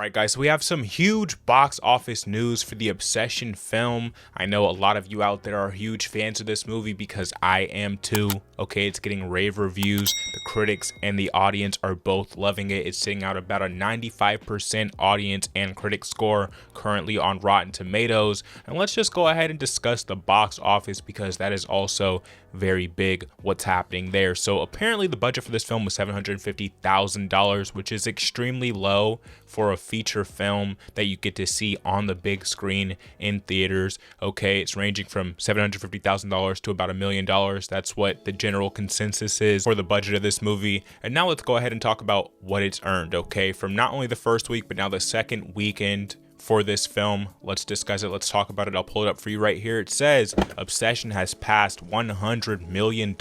Alright guys, so we have some huge box office news for the Obsession film. I know a lot of you out there are huge fans of this movie because I am too. Okay, it's getting rave reviews. The critics and the audience are both loving it. It's sitting out about a 95% audience and critic score currently on Rotten Tomatoes. And let's just go ahead and discuss the box office because that is also very big what's happening there. So apparently the budget for this film was $750,000, which is extremely low for a feature film that you get to see on the big screen in theaters. Okay, it's ranging from $750,000 to about $1 million. That's what the general consensus is for the budget of this movie. And now let's go ahead and talk about what it's earned, okay, from not only the first week but now the second weekend for this film. Let's discuss it. Let's talk about it. I'll pull it up for you right here. It says Obsession has passed $100 million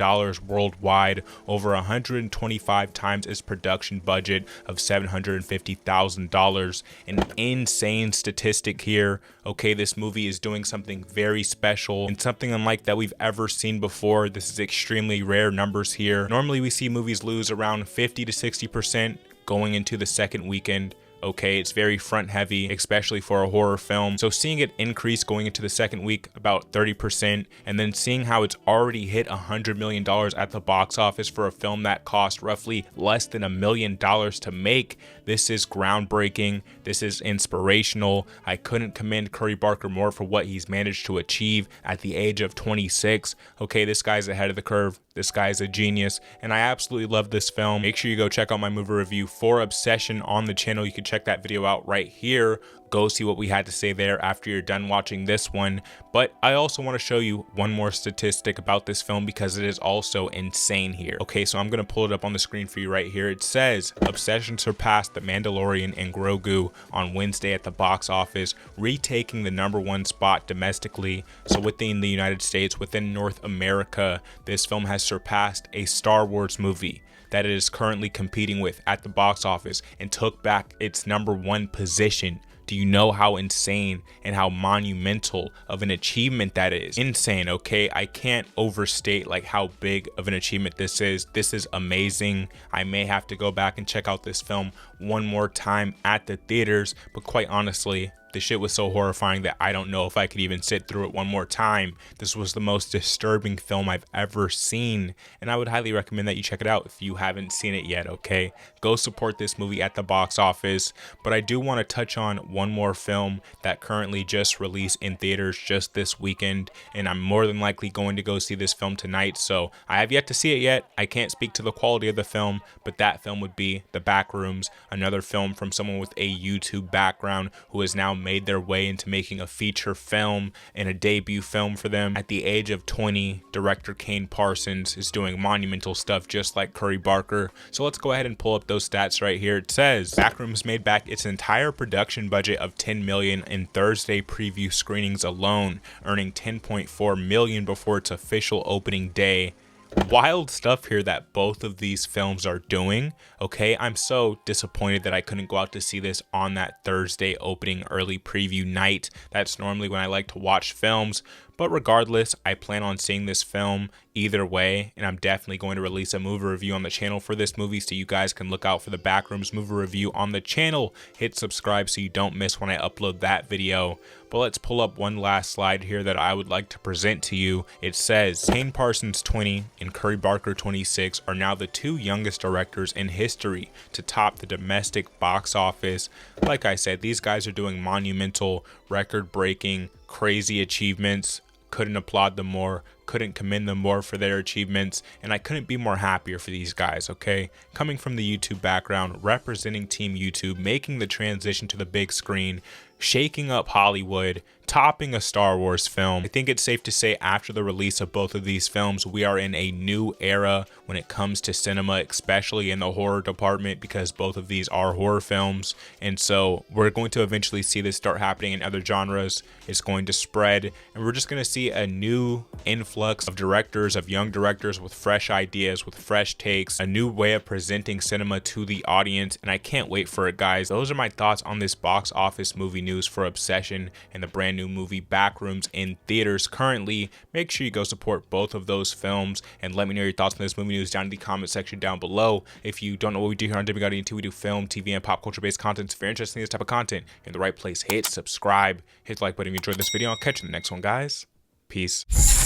worldwide, over 125 times its production budget of $750,000. An insane statistic here. Okay, this movie is doing something very special and something unlike that we've ever seen before. This is extremely rare numbers here. Normally we see movies lose around 50 to 60% going into the second weekend. Okay, it's very front heavy, especially for a horror film. So seeing it increase going into the second week about 30%, and then seeing how it's already hit $100 million at the box office for a film that cost roughly less than $1 million to make, this is groundbreaking. This is inspirational. I couldn't commend Curry Barker more for what he's managed to achieve at the age of 26. Okay, this guy's ahead of the curve. This guy is a genius, and I absolutely love this film. Make sure you go check out my movie review for Obsession on the channel. You can check that video out right here. Go see what we had to say there after you're done watching this one. But I also want to show you one more statistic about this film because it is also insane here. Okay, so I'm going to pull it up on the screen for you right here. It says Obsession surpassed The Mandalorian and Grogu on Wednesday at the box office, retaking the #1 spot domestically. So within the United States, within North America, this film has surpassed a Star Wars movie that it is currently competing with at the box office and took back its #1 position. Do you know how insane and how monumental of an achievement that is? Insane, okay? I can't overstate like how big of an achievement this is. This is amazing. I may have to go back and check out this film one more time at the theaters, but quite honestly, the shit was so horrifying that I don't know if I could even sit through it one more time. This was the most disturbing film I've ever seen, and I would highly recommend that you check it out if you haven't seen it yet, okay? Go support this movie at the box office. But I do want to touch on one more film that currently just released in theaters just this weekend, and I'm more than likely going to go see this film tonight, so I have yet to see it yet. I can't speak to the quality of the film, but that film would be The Backrooms, another film from someone with a YouTube background who has now made their way into making a feature film and a debut film for them. At the age of 20, director Kane Parsons is doing monumental stuff just like Curry Barker. So let's go ahead and pull up those stats right here. It says Backrooms made back its entire production budget of $10 million in Thursday preview screenings alone, earning $10.4 million before its official opening day. Wild stuff here that both of these films are doing. Okay, I'm so disappointed that I couldn't go out to see this on that Thursday opening early preview night. That's normally when I like to watch films. But regardless, I plan on seeing this film either way, and I'm definitely going to release a movie review on the channel for this movie, so you guys can look out for the Backrooms movie review on the channel. Hit subscribe so you don't miss when I upload that video. But let's pull up one last slide here that I would like to present to you. It says Kane Parsons 20 and Curry Barker 26 are now the two youngest directors in history to top the domestic box office. Like I said, these guys are doing monumental, record-breaking, crazy achievements. Couldn't applaud them more, couldn't commend them more for their achievements, and I couldn't be more happier for these guys, okay? Coming from the YouTube background, representing Team YouTube, making the transition to the big screen, shaking up Hollywood, topping a Star Wars film. I think it's safe to say after the release of both of these films, we are in a new era when it comes to cinema, especially in the horror department, because both of these are horror films. And so we're going to eventually see this start happening in other genres. It's going to spread, and we're just going to see a new influx of directors, of young directors with fresh ideas, with fresh takes, a new way of presenting cinema to the audience, and I can't wait for it, guys. Those are my thoughts on this box office movie news for Obsession and the brand new movie Backrooms in theaters currently. Make sure you go support both of those films and let me know your thoughts on this movie news news down in the comment section down below. If you don't know what we do here on WGOT, we do film, TV, and pop culture based content. So if you're interested in this type of content, you're in the right place. Hit subscribe, hit the like button if you enjoyed this video. I'll catch you in the next one, guys. Peace.